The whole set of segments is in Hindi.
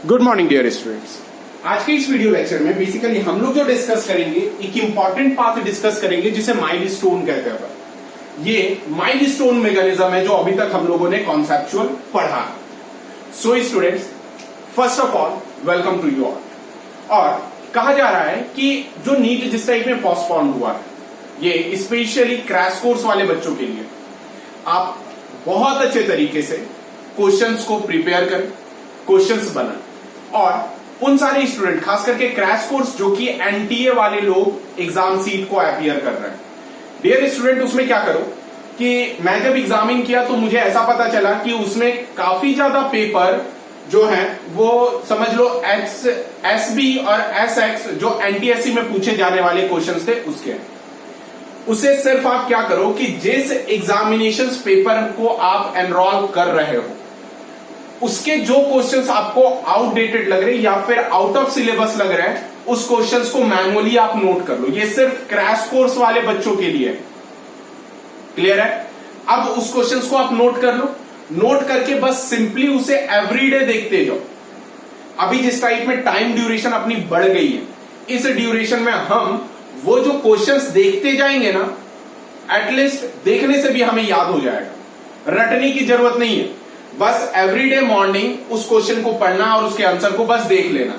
Good morning dear students. आज के इस वीडियो लेक्चर में बेसिकली हम लोग जो डिस्कस करेंगे एक इंपॉर्टेंट पार्ट डिस्कस करेंगे जिसे माइलस्टोन कहते हैं। ये माइलस्टोन मैकेनिज्म है जो अभी तक हम लोगों ने कॉन्सेप्चुअल पढ़ा है। So students, first of all welcome to you all. और कहा जा रहा है कि जो नीट जिस टाइप में पोस्टपोन हुआ है ये स्पेशली क्रैश कोर्स वाले बच्चों के लिए, आप बहुत अच्छे तरीके से क्वेश्चंस को प्रिपेयर करें, क्वेश्चंस बनाएं और उन सारे स्टूडेंट खास करके क्रैश कोर्स जो कि एनटीए वाले लोग एग्जाम सीट को अपियर कर रहे हैं, डियर स्टूडेंट, उसमें क्या करो कि मैं जब एग्जामिन किया तो मुझे ऐसा पता चला कि उसमें काफी ज्यादा पेपर जो है वो समझ लो एसबी और एसएक्स जो एनटीएससी में पूछे जाने वाले क्वेश्चंस थे उसके। उसे सिर्फ आप क्या करो कि जिस एग्जामिनेशन पेपर को आप एनरोल कर रहे हो उसके जो क्वेश्चंस आपको आउटडेटेड लग रहे हैं या फिर आउट ऑफ सिलेबस लग रहे हैं उस क्वेश्चंस को मैनुअली आप नोट कर लो। ये सिर्फ क्रैश कोर्स वाले बच्चों के लिए। क्लियर है? अब उस क्वेश्चंस को आप नोट कर लो, नोट करके बस सिंपली उसे एवरीडे देखते जाओ। अभी जिस टाइप में टाइम ड्यूरेशन अपनी बढ़ गई है, इस ड्यूरेशन में हम वो जो क्वेश्चंस देखते जाएंगे ना, एटलीस्ट देखने से भी हमें याद हो जाएगा। रटने की जरूरत नहीं है, बस एवरीडे मॉर्निंग उस क्वेश्चन को पढ़ना और उसके आंसर को बस देख लेना,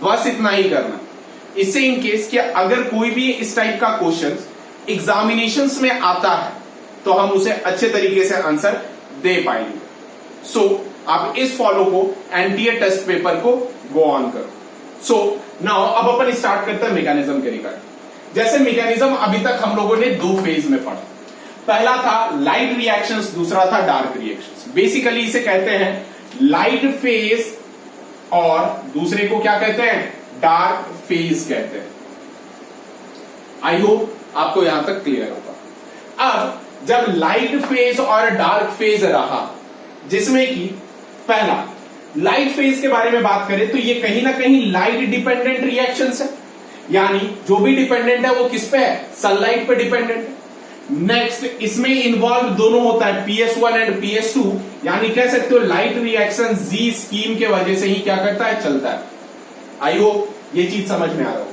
बस इतना ही करना। इससे इन केस कि अगर कोई भी इस टाइप का क्वेश्चन एग्जामिनेशंस में आता है तो हम उसे अच्छे तरीके से आंसर दे पाएंगे। सो आप इस फॉलो को एनटीए टेस्ट पेपर को गो ऑन करो। सो नाउ अब अपन स्टार्ट करते हैं मैकेनिज्म के रिगार्डिंग। जैसे मैकेनिज्म अभी तक हम लोगों ने दो फेज में पढ़ा। पहला था लाइट रिएक्शंस, दूसरा था डार्क रिएक्शंस। बेसिकली इसे कहते हैं लाइट फेज और दूसरे को क्या कहते हैं, डार्क फेज कहते हैं। आई होप आपको यहां तक क्लियर होगा। अब जब लाइट फेज और डार्क फेज रहा, जिसमें कि पहला लाइट फेज के बारे में बात करें तो ये कहीं ना कहीं लाइट डिपेंडेंट रिएक्शंस है, यानी जो भी डिपेंडेंट है वो किस पे है, सनलाइट पे डिपेंडेंट है। नेक्स्ट इसमें इन्वॉल्व दोनों होता है PS1 एंड PS2, यानी कह सकते हो लाइट रिएक्शन जी स्कीम के वजह से ही क्या करता है, चलता है। आई होप ये चीज समझ में आ रहा हो।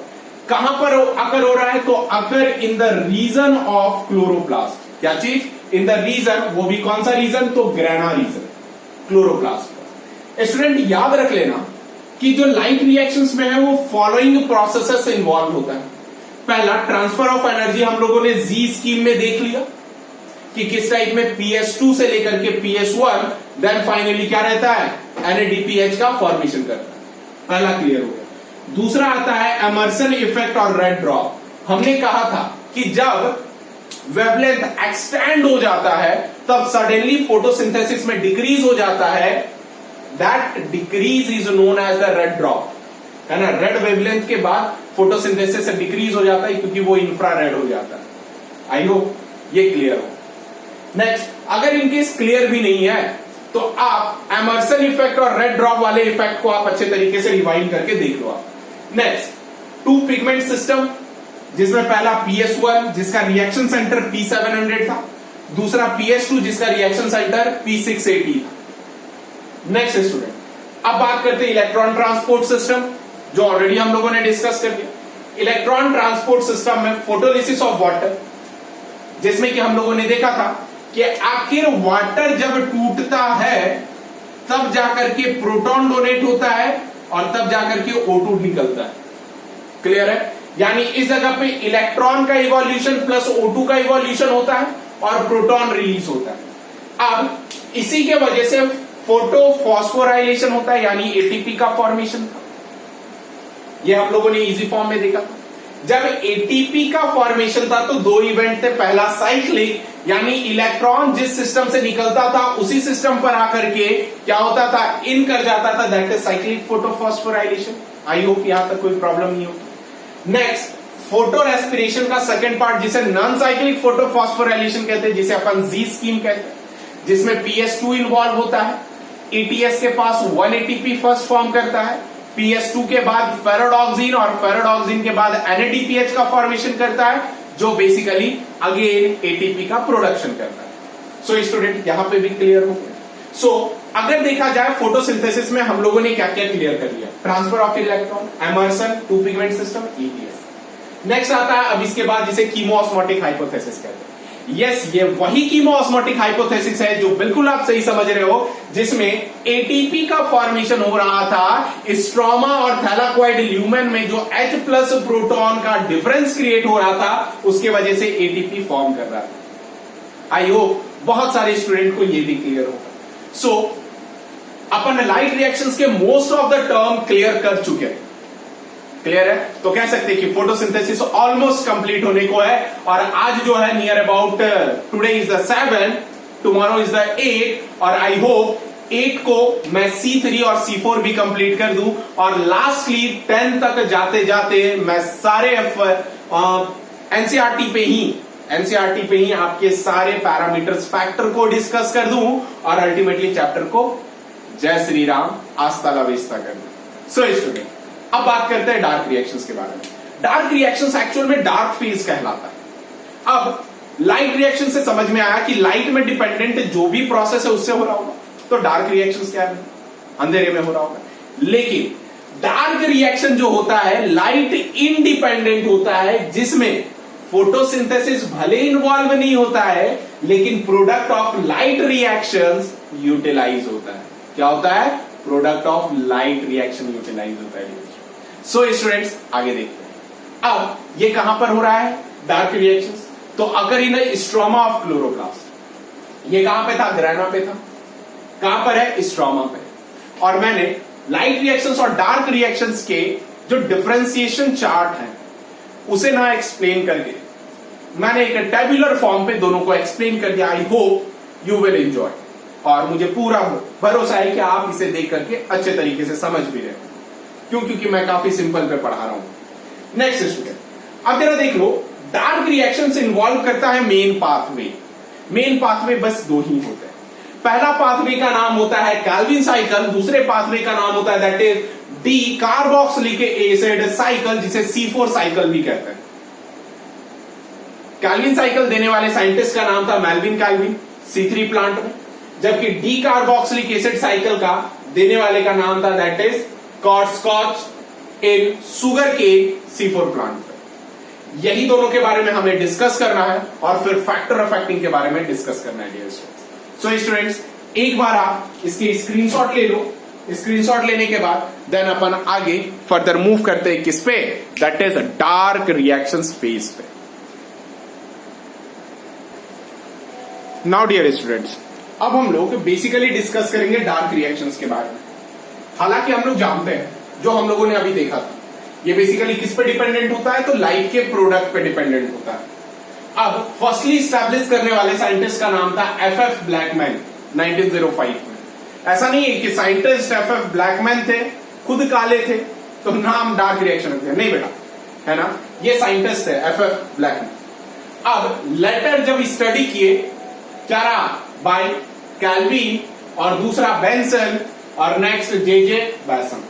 कहां पर अकर हो रहा है, तो occur in the region of chloroplast. क्या चीज, इन द रीजन, वो भी कौन सा रीजन, तो ग्रेना रीजन, क्लोरोप्लास्ट। स्टूडेंट याद रख लेना कि जो लाइट रिएक्शंस में है वो फॉलोइंग प्रोसेसेस इन्वॉल्व होता है। पहला ट्रांसफर ऑफ एनर्जी हम लोगों ने जी स्कीम में देख लिया कि किस टाइप में PS2 से लेकर के PS1 देन फाइनली क्या रहता है, NADPH का फॉर्मेशन करता है। पहला क्लियर हो गया। दूसरा आता है एमर्सन इफेक्ट और रेड ड्रॉप। हमने कहा था कि जब वेवलेंथ एक्सटेंड हो जाता है तब सडनली फोटोसिंथेसिस में डिक्रीज हो जाता है। That decrease is known as the red drop, है ना। रेड वेवलेंथ के बाद फोटोसिंथेसिस से डिक्रीज हो जाता है क्योंकि वो इंफ्रारेड हो जाता है। आई होप ये क्लियर हो। नेक्स्ट, अगर इनकेस क्लियर भी नहीं है तो आप एमर्सन इफेक्ट और रेड ड्रॉप वाले इफेक्ट को आप अच्छे तरीके से रिवाइंड करके देख लो आप। नेक्स्ट, टू पिगमेंट सिस्टम, जिसमें पहला PS1 जिसका रिएक्शन सेंटर P700 था, दूसरा PS2 जिसका रिएक्शन सेंटर P680 था। नेक्स्ट स्टूडेंट, अब बात करते हैं इलेक्ट्रॉन ट्रांसपोर्ट सिस्टम, जो ऑलरेडी हम लोगों ने डिस्कस कर लिया। इलेक्ट्रॉन ट्रांसपोर्ट सिस्टम में फोटोलिसिस ऑफ वाटर, जिसमें कि हम लोगों ने देखा था कि आखिर वाटर जब टूटता है तब जाकर के प्रोटॉन डोनेट होता है और तब जाकर के O2 निकलता है। क्लियर है? यानी इस जगह पे इलेक्ट्रॉन का इवोल्यूशन प्लस O2 का इवोल्यूशन होता है और प्रोटॉन रिलीज होता है। अब इसी के वजह से फोटो फॉस्फोराइलेशन होता है, यानी ATP का फॉर्मेशन था। ये हम लोगों ने इजी फॉर्म में देखा। जब ATP का फॉर्मेशन था तो दो इवेंट थे। पहला साइक्लिक, यानी इलेक्ट्रॉन जिस सिस्टम से निकलता था उसी सिस्टम पर आकर के क्या होता था, इन कर जाता था, that is cyclic photophosphorylation. I hope यहां तक कोई प्रॉब्लम नहीं होगी। नेक्स्ट, फोटो रेस्पिरेशन का सेकेंड पार्ट जिसे नॉन साइक्लिक फोटोफॉस्फोराइलेशन कहते हैं, जिसे अपन जी स्कीम कहते हैं, जिसमें PS2 इन्वॉल्व होता है। ETS के पास 1 ATP फर्स्ट फॉर्म करता है, PS2 के बाद फेरोडॉक्सिन और फेरोडॉक्सिन के बाद NADPH का फॉर्मेशन करता है, जो बेसिकली अगेन ATP का प्रोडक्शन करता है। सो स्टूडेंट यहां पे भी क्लियर हो गया। सो अगर देखा जाए फोटोसिंथेसिस में हम लोगों ने क्या क्या क्लियर कर लिया, transfer of electron, Emerson, two pigment system, ETS. Next आता है अब इसके बाद जिसे कीमोऑस्मोटिक हाइपोथेसिस कहते हैं। यस, ये वही कीमोऑस्मोटिक हाइपोथेसिस है जो बिल्कुल आप सही समझ रहे हो, जिसमें एटीपी का फॉर्मेशन हो रहा था स्ट्रोमा और थैलाकोइड ल्यूमेन में, जो H प्लस प्रोटॉन का डिफरेंस क्रिएट हो रहा था, उसके वजह से एटीपी फॉर्म कर रहा था। आई होप बहुत सारे स्टूडेंट को यह भी क्लियर होगा। सो अपन लाइट रिएक्शंस के most of the term clear कर चुके हैं। क्लियर है? तो कह सकते हैं कि फोटोसिंथेसिस ऑलमोस्ट कंप्लीट होने को है, और आज जो है near about today is the 7, tomorrow is the 8, और आई होप 8 को मैं C3 और C4 भी कंप्लीट कर दूं, और लास्टली 10 तक जाते जाते मैं सारे एनसीईआरटी पे ही आपके सारे पैरामीटर्स फैक्टर को डिस्कस कर दूं, और अल्टीमेटली चैप्टर को जय श्री राम आस्ता ला वेस्ता कर दूं। सो स्टूडेंट, अब बात करते हैं डार्क रिएक्शंस के बारे में। डार्क रिएक्शंस एक्चुअल में डार्क फेज कहलाता है। अब लाइट रिएक्शन से समझ में आया कि लाइट में डिपेंडेंट जो भी प्रोसेस है उससे हो रहा होगा, तो डार्क रिएक्शंस क्या है, अंधेरे में हो रहा होगा। लेकिन डार्क रिएक्शन जो होता है लाइट इंडिपेंडेंट होता है, जिसमें फोटोसिंथेसिस भले इन्वॉल्व नहीं होता है, लेकिन product of light reactions utilise होता है। क्या होता है? Product of light reaction utilise होता है। सो स्टूडेंट्स, आगे देखते हैं। अब ये कहां पर हो रहा है डार्क रिएक्शंस? तो अगर इन स्ट्रोमा ऑफ क्लोरोप्लास्ट, ये कहां पे था? ग्रेना पे था। कहां पर है? स्ट्रोमा पे। और मैंने लाइट रिएक्शंस और डार्क रिएक्शंस के जो डिफरेंशिएशन चार्ट है उसे ना एक्सप्लेन करके मैंने एक टेबुलर फॉर्म पे दोनों को एक्सप्लेन कर दिया। I hope you will enjoy, और मुझे पूरा भरोसा है कि आप इसे देख करके अच्छे तरीके से समझ भी रहे हो, क्योंकि मैं काफी सिंपल पे पढ़ा रहा हूं। नेक्स्ट स्टूडेंट, अब जरा देख लो, डार्क रिएक्शन से इन्वॉल्व करता है मेन पाथवे। मेन पाथवे बस दो ही होते हैं। पहला पाथवे का नाम होता है कैल्विन साइकिल, दूसरे पाथवे का नाम होता है that is D carboxylic acid cycle, जिसे C4 साइकिल भी कहते हैं। कैल्विन साइकिल देने वाले साइंटिस्ट का नाम था मेल्विन कैल्विन C3 प्लांट में, जबकि डी कार्बोक्सिलिक एसिड साइकिल का देने वाले का नाम था that is Kortschak in sugar cane C4 plant पे। यही दोनों के बारे में हमें डिस्कस करना है, और फिर फैक्टर ऑफ एक्टिंग के बारे में डिस्कस करना है डियर स्टूडेंट्स। सो स्टूडेंट्स, एक बार आप इसके स्क्रीनशॉट ले लो। स्क्रीनशॉट लेने के बाद देन अपन आगे फर्दर मूव करते हैं किस पे? That is dark reactions phase पे। नाउ डियर स्टूडेंट्स, अब हम लोग बेसिकली डिस्कस करेंगे डार्क रिएक्शंस के बारे में। हालांकि हम लोग जानते हैं, जो हम लोगों ने अभी देखा था, ये बेसिकली किस पे डिपेंडेंट होता है? तो लाइट के प्रोडक्ट पे डिपेंडेंट होता है। अब फर्स्टली स्टैब्लिश करने वाले साइंटिस्ट का नाम था FF ब्लैकमैन 1905 में। ऐसा नहीं है कि साइंटिस्ट FF ब्लैकमैन थे, खुद काले थे तो नाम डार्क रिएक्शन रख दिया, नहीं बेटा, है ना, ये साइंटिस्ट है FF ब्लैकमैन। अब लेटर जब स्टडी किए, क्या रहा? बाय कैल्विन और दूसरा बेंसन और नेक्स्ट JJ बैसन।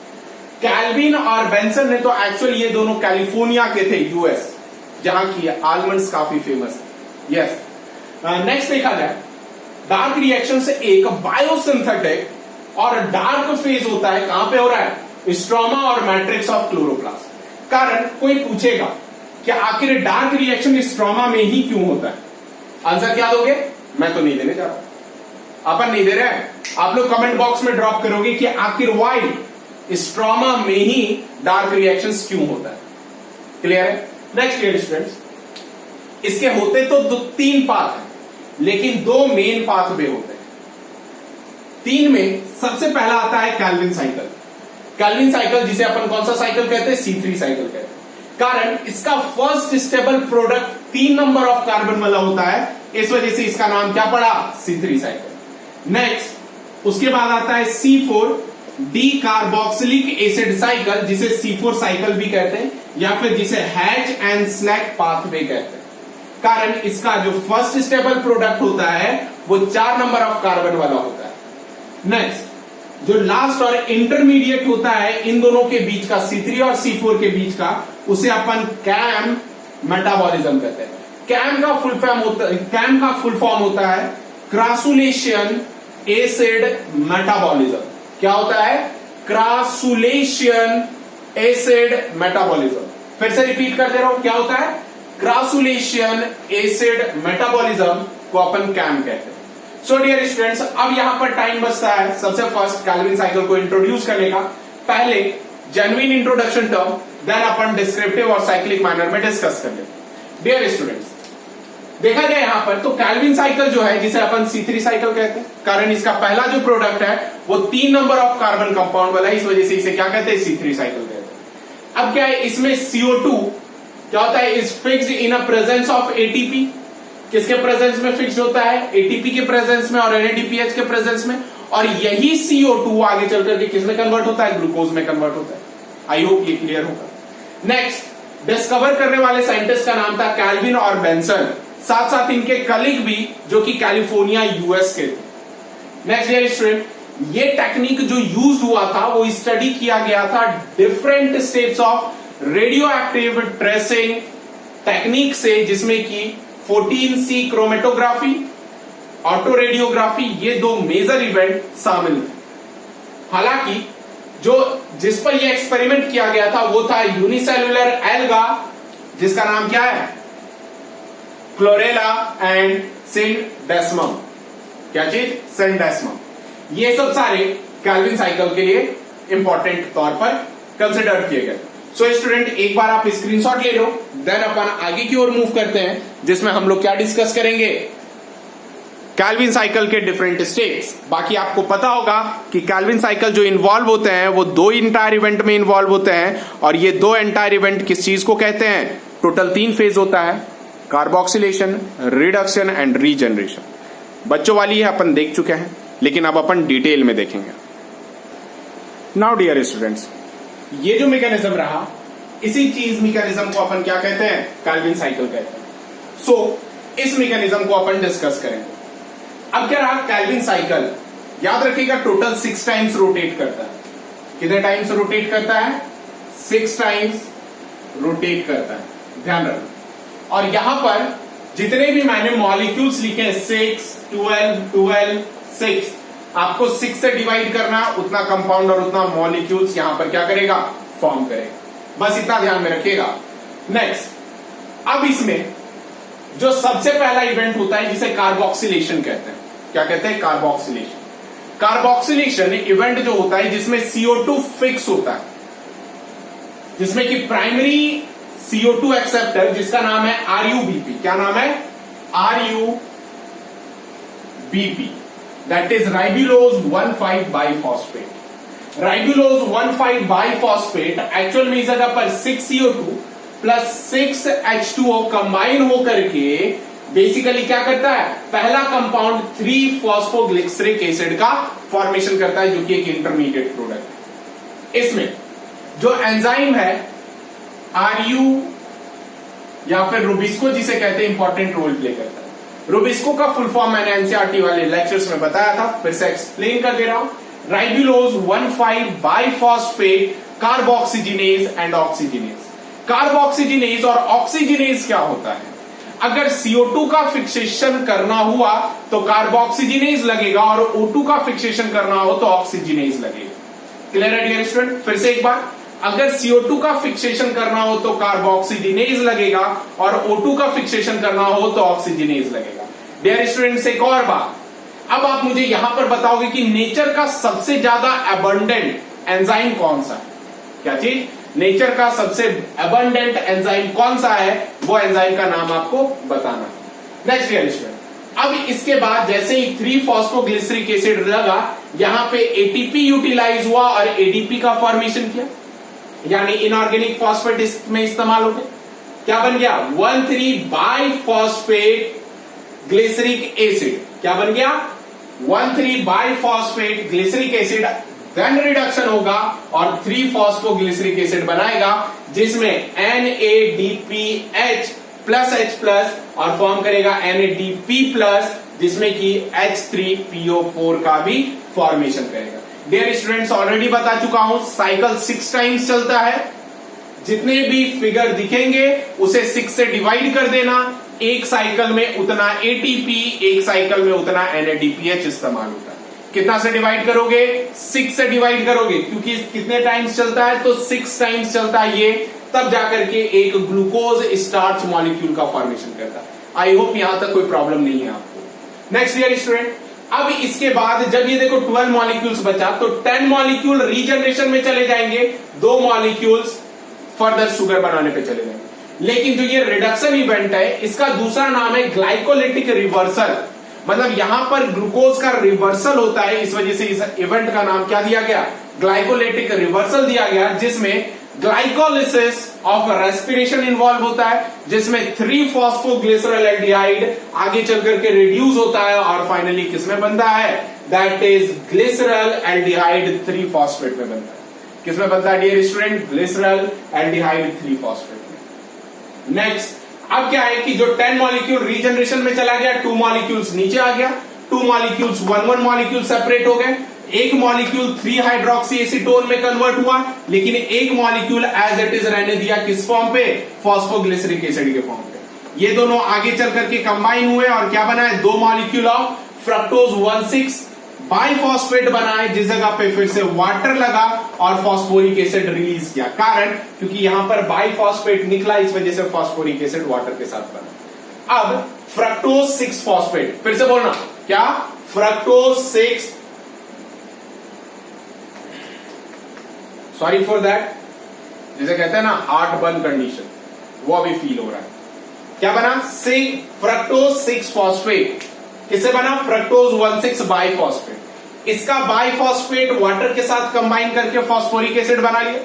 कैल्विन और बेंसन ने तो एक्चुअली ये दोनों कैलिफोर्निया के थे, US, जहां की आलमंड्स काफी फेमस है। यस, नेक्स्ट देखा जाए, डार्क रिएक्शन से एक बायोसिंथेटिक और डार्क फेज होता है। कहां पे हो रहा है? स्ट्रोमा और मैट्रिक्स ऑफ क्लोरोप्लास्ट। कारण कोई पूछेगा कि आखिर डार्क रिएक्शन स्ट्रोमा में ही क्यों होता है? आंसर क्या दोगे? मैं तो नहीं देने जा रहा, अपन नहीं दे रहे हैं, आप लोग कमेंट बॉक्स में ड्रॉप करोगे कि आखिर वाई स्ट्रोमा में ही डार्क रिएक्शंस क्यों होता है। क्लियर है? नेक्स्ट डियर स्टूडेंट्स, इसके होते तो 3 पाथ हैं, लेकिन 2 मेन पाथवे होते हैं। 3 में सबसे पहला आता है कैल्विन साइकिल। कैल्विन साइकिल जिसे अपन कौन सा साइकिल कहते हैं? C3 साइकिल कहते हैं। कारण इसका first stable product 3 number of carbon वाला होता है, इस वजह से इसका नाम क्या पड़ा? C3 cycle. नेक्स्ट उसके बाद आता है C4 D carboxylic acid cycle, जिसे C4 साइकिल भी कहते हैं, या फिर जिसे हैच एंड स्लैक पाथवे कहते हैं। कारण इसका जो फर्स्ट स्टेबल प्रोडक्ट होता है वो 4 नंबर ऑफ कार्बन वाला होता है। नेक्स्ट जो लास्ट और इंटरमीडिएट होता है इन दोनों के बीच का, C3 और C4 के बीच का, उसे अपन कैम मेटाबॉलिज्म कहते हैं। कैम का फुल फॉर्म होता है क्रासुलेशन एसिड मेटाबॉलिज्म। क्या होता है? क्रासुलेशन एसिड मेटाबॉलिज्म। फिर से रिपीट कर दे रहा हूं, क्या होता है? क्रासुलेशन एसिड मेटाबॉलिज्म को अपन कैम कहते हैं। सो डियर स्टूडेंट्स, अब यहां पर टाइम बचता है सबसे फर्स्ट कैल्विन साइकिल को इंट्रोड्यूस करने का। पहले जेन्युइन इंट्रोडक्शन टर्म, देन अपन डिस्क्रिप्टिव और साइक्लिक मैनर में डिस्कस कर लेते। डियर स्टूडेंट्स, देखा गया यहां पर तो कैल्विन साइकिल जो है, जिसे अपन C3 साइकिल कहते हैं, कारण इसका पहला जो प्रोडक्ट है वो 3 नंबर ऑफ कार्बन कंपाउंड वाला है, इस वजह से इसे क्या कहते हैं? C3 साइकिल कहते हैं। अब क्या है इसमें CO2 क्या होता है? Is fixed in a presence of ATP। किसके प्रेजेंस में फिक्स होता है? ATP के प्रेजेंस में और NADPH के प्रेजेंस में। और यही CO2 आगे चलकर के किसमें कन्वर्ट होता है? ग्लूकोज में कन्वर्ट होता है। आई होप ये क्लियर होगा। नेक्स्ट, डिस्कवर करने वाले साइंटिस्ट का नाम था कैल्विन और बेंसन, साथ साथ इनके कलीग भी जो कि कैलिफोर्निया US के थे। नेक्स्ट डियर स्टूडेंट, ये टेक्निक जो यूज हुआ था वो स्टडी किया गया था different steps of radio active tracing technique से, जिसमें कि 14C क्रोमेटोग्राफी, ऑटो रेडियोग्राफी, ये 2 मेजर इवेंट शामिल थे। हालांकि जिस पर यह एक्सपेरिमेंट किया गया था वो था यूनिसेल्युलर एल्गा, जिसका नाम क्या है? Chlorella and Scenedesmus. क्या चीज? सिंडेस्मम। ये सब सारे कैल्विन साइकिल के लिए इंपॉर्टेंट तौर पर कंसिडर किए गए। सो स्टूडेंट, एक बार आप स्क्रीनशॉट ले लो, देन अपन आगे की ओर मूव करते हैं, जिसमें हम लोग क्या डिस्कस करेंगे? कैल्विन साइकिल के डिफरेंट स्टेप्स। बाकी आपको पता होगा कि कैल्विन साइकिल जो इन्वॉल्व होते हैं वो 2 इंटायर इवेंट में इन्वॉल्व होते हैं, और ये 2 एंटायर इवेंट किस चीज को कहते हैं? टोटल 3 फेज होता है, कार्बोक्सिलेशन, रिडक्शन एंड रीजनरेशन। बच्चों वाली है अपन देख चुके हैं, लेकिन अब अपन डिटेल में देखेंगे। नाउ डियर स्टूडेंट्स, ये जो मैकेनिज्म रहा, इसी चीज मैकेनिज्म को अपन क्या कहते हैं? कैल्विन साइकिल कहते हैं। सो इस मैकेनिज्म को अपन डिस्कस करेंगे। अब क्या रहा? कैल्विन साइकिल याद रखिएगा टोटल 6 टाइम्स रोटेट करता है। कितने टाइम्स रोटेट करता है? 6 टाइम्स रोटेट करता है, ध्यान रखना। और यहां पर जितने भी मैंने मॉलिक्यूल्स लिखे हैं 6, 12, 12, 6, आपको 6 से डिवाइड करना, उतना कंपाउंड और उतना मॉलिक्यूल्स यहां पर क्या करेगा? फॉर्म करेगा। बस इतना ध्यान में रखिएगा। नेक्स्ट, अब इसमें जो सबसे पहला इवेंट होता है जिसे कार्बोक्सिलेशन कहते हैं। क्या कहते हैं? कार्बोक्सिलेशन। कार्बोक्सिलेशन इवेंट जो होता है जिसमें CO2 फिक्स होता है, जिसमें कि प्राइमरी CO2 एक्सेप्टर जिसका नाम है RUBP। क्या नाम है? RUBP, that is ribulose 1,5 biphosphate. Ribulose 1,5 biphosphate actual में इस जगह पर 6 CO2 प्लस 6 H2O कंबाइन होकर के बेसिकली क्या करता है? पहला कंपाउंड 3 फॉस्फोग्लिसरिक एसिड का फॉर्मेशन करता है, जो कि एक इंटरमीडिएट प्रोडक्ट है। इसमें जो एंजाइम है RU या फिर रुबिस्को जिसे कहते हैं, इंपॉर्टेंट रोल प्ले करता है। रुबिस्को का फुल फॉर्म मैंने एनसीईआरटी वाले लेक्चर्स में बताया था, फिर से एक्सप्लेन कर दे रहा हूं। Ribulose 1,5 biphosphate carboxylase and oxygenase. Carboxylase और ऑक्सीजिनेज क्या होता है? अगर CO2 का फिक्सेशन करना हुआ तो कार्बोक्सीजिनेज लगेगा, और O2 का फिक्सेशन करना हो तो ऑक्सीजिनेज लगेगा। क्लियर है डियर स्टूडेंट? फिर से एक बार, अगर CO2 का फिक्सेशन करना हो तो कार्बोक्सीजिनेज लगेगा, और O2 का फिक्सेशन करना हो तो ऑक्सीजिनेज लगेगा। डियर स्टूडेंट्स, एक और बात, अब आप मुझे यहां पर बताओगे कि नेचर का सबसे ज्यादा एबंडेंट एंजाइम कौन सा है? क्या चीज? नेचर का सबसे एबंडेंट एंजाइम कौन सा है? वो एंजाइम का नाम आपको बताना। नेक्स्ट डियर स्टूडेंट, अब इसके बाद जैसे ही 3 फॉस्फोग्लिसरिक एसिड लगा, यहां पे ATP यूटिलाइज हुआ और ADP का फॉर्मेशन किया, यानी इनऑर्गेनिक फॉस्फेट इसमें इस्तेमाल हो गया। क्या बन गया? 1,3 बाइफॉस्फेट ग्लिसरिक एसिड। क्या बन गया? 1,3 biphosphate glyceric acid. Then reduction होगा और 3 फॉस्फोग्लिसरिक एसिड बनाएगा, जिसमें NADPH प्लस H प्लस और फॉर्म करेगा NADP प्लस, जिसमें कि H3PO4 का भी फॉर्मेशन करेगा। डियर स्टूडेंट्स, ऑलरेडी बता चुका हूं साइकिल 6 टाइम्स चलता है। जितने भी फिगर दिखेंगे उसे 6 से डिवाइड कर देना। एक साइकिल में उतना ATP, एक साइकिल में उतना NADPH इस्तेमाल होता है। कितना से डिवाइड करोगे? 6 से डिवाइड करोगे, क्योंकि कितने टाइम्स चलता है? तो 6 टाइम्स चलता है ये, तब जाकर के एक ग्लूकोज स्टार्च मॉलिक्यूल का फॉर्मेशन करता है। आई होप यहां तक कोई प्रॉब्लम नहीं है आपको। नेक्स्ट डियर स्टूडेंट, अब इसके बाद जब ये देखो 12 मॉलिक्यूल्स बचा, तो 10 मॉलिक्यूल रीजनरेशन में चले जाएंगे, 2 मॉलिक्यूल्स फर्दर शुगर बनाने पे चले जाएंगे। लेकिन जो ये रिडक्शन इवेंट है, इसका दूसरा नाम है ग्लाइकोलिटिक रिवर्सल। मतलब यहां पर ग्लूकोज का रिवर्सल होता है, इस वजह से इस इवेंट का नाम क्या दिया गया? ग्लाइकोलिटिक रिवर्सल दिया गया, जिसमें ग्लाइकोलिसिस ऑफ रेस्पिरेशन इन्वॉल्व होता है, जिसमें 3-फॉस्फोग्लिसरॉल्डिहाइड आगे चल करके रिड्यूस होता है और फाइनली किसमें बनता है? दैट इज ग्लिसरॉल एल्डिहाइड 3-फॉस्फेट में बनता है। किसमें बनता है डियर स्टूडेंट? ग्लिसरॉल एल्डिहाइड 3-फॉस्फेट में। नेक्स्ट, अब क्या है कि जो 10 मॉलिक्यूल रीजनरेशन में चला गया, 2 मॉलिक्यूल्स नीचे आ गया, 2 मॉलिक्यूल्स 1 मॉलिक्यूल सेपरेट हो गए, एक मॉलिक्यूल 3 हाइड्रोक्सी एसीटोन में कन्वर्ट हुआ, लेकिन एक मॉलिक्यूल एज इट इज रहने दिया किस फॉर्म पे? फॉस्फोग्लिसरिक एसिड के फॉर्म पे। ये दोनों आगे चल करके कंबाइन हुए और क्या बना है? 2 मॉलिक्यूल ऑफ फ्रक्टोज 1,6 बाइफॉस्फेट बना है, जिस जगह पे फिर से वाटर लगा और फॉस्फोरिक एसिड रिलीज किया। कारण, क्योंकि यहां पर बाइफॉस्फेट निकला, इस वजह से फॉस्फोरिक एसिड वाटर के साथ बना। अब फ्रक्टोज 6 फॉस्फेट, फिर से बोलना क्या? फ्रक्टोज 6, सॉरी फॉर दैट, जिसे कहते हैं ना हार्ट बर्न कंडीशन, वो अभी फील हो रहा है। क्या बना? Fructose 6 phosphate. किससे बना? Fructose 1,6 biphosphate. इसका बाइफॉस्फेट वाटर के साथ कंबाइन करके फॉस्फोरिक एसिड बना लिया।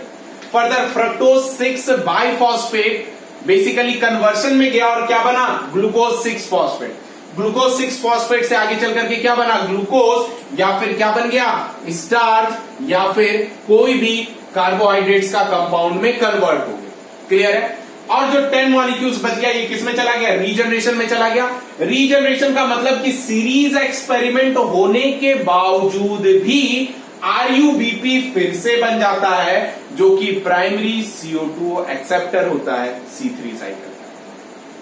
Further fructose 6 biphosphate basically conversion में गया और क्या बना? Glucose 6 phosphate. ग्लूकोज 6 फॉस्फेट से आगे चल करके क्या बना? ग्लूकोज, या फिर क्या बन गया? स्टार्च, या फिर कोई भी कार्बोहाइड्रेट्स का कंपाउंड में कन्वर्ट हो गया। क्लियर है? और जो 10 मॉलिक्यूल्स बच गया, ये किसमें चला गया? रीजनरेशन में चला गया। रीजनरेशन का मतलब कि सीरीज एक्सपेरिमेंट होने के बावजूद भी आरयूबीपी फिर से बन जाता है, जो कि प्राइमरी CO2 एक्सेप्टर होता है, C3 साइकिल।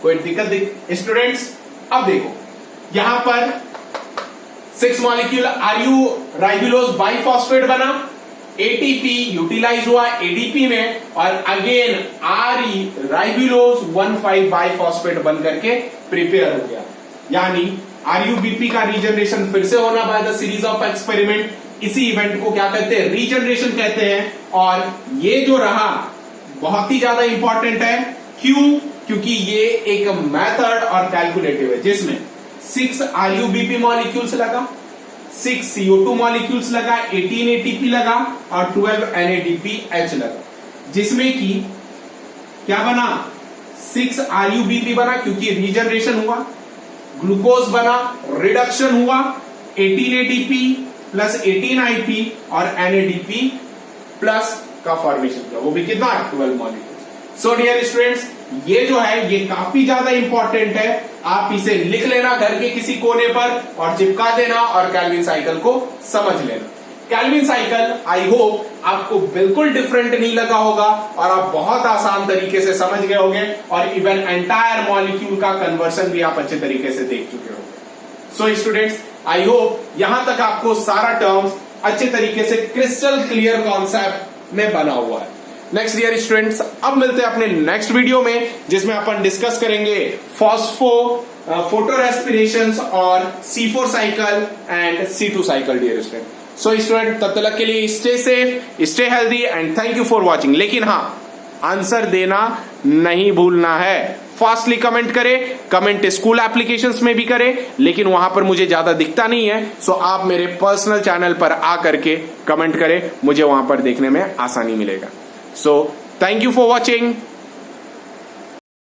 कोई दिक्कत स्टूडेंट्स? अब देखो यहां पर 6 मॉलिक्यूल आरयू राइबुलोज बाइफॉस्फेट बना, एटीपी यूटिलाइज हुआ एडीपी में, और अगेन आरई राइबुलोज 1,5 बाइफॉस्फेट बन करके प्रिपेयर हो गया। यानी आरयूबीपी का रीजनरेशन फिर से होना by the series of experiment. इसी इवेंट को क्या कहते हैं? रीजनरेशन कहते हैं। और ये जो रहा बहुत ही ज्यादा इंपॉर्टेंट है। क्यों? क्योंकि ये एक मेथड और कैलकुलेटिव है, जिसमें 6 आरयूबीपी मॉलिक्यूल्स लगा, 6 CO2 मॉलिक्यूल्स लगा, 18 ATP लगा और 12 NADPH लगा, जिसमें कि क्या बना? 6 RUBP बना, क्योंकि रीजनरेशन हुआ, ग्लूकोज बना, रिडक्शन हुआ, 18 ATP प्लस 18 IP और NADP प्लस का फॉर्मेशन किया, वो भी कितना? 12 मॉलिक्यूल। सो डियर स्टूडेंट्स, ये जो है ये काफी ज्यादा इंपॉर्टेंट है। आप इसे लिख लेना घर के किसी कोने पर और चिपका देना और कैल्विन साइकिल को समझ लेना। कैल्विन साइकिल आई होप आपको बिल्कुल डिफरेंट नहीं लगा होगा और आप बहुत आसान तरीके से समझ गए होंगे, और इवन एंटायर मॉलिक्यूल का कन्वर्सन भी आप अच्छे तरीके से देख चुके होंगे। सो स्टूडेंट्स, आई होप यहां तक आपको सारा टर्म्स अच्छे तरीके से क्रिस्टल क्लियर कॉन्सेप्ट में बना हुआ है। नेक्स्ट डियर स्टूडेंट्स, अब मिलते हैं अपने नेक्स्ट वीडियो में, जिसमें अपन डिस्कस करेंगे फोटो रेस्पिरेशंस और C4 cycle and C2 cycle dear student. So student, तब तक के लिए stay safe, stay healthy and thank you for watching. लेकिन हाँ, आंसर देना नहीं भूलना है। फास्टली कमेंट करें, कमेंट स्कूल एप्लीकेशंस में भी करें, लेकिन वहां पर मुझे ज्यादा दिखता नहीं है, सो आप मेरे पर्सनल चैनल पर आकर के कमेंट करें, मुझे वहां पर देखने में आसानी मिलेगा। So, thank you for watching.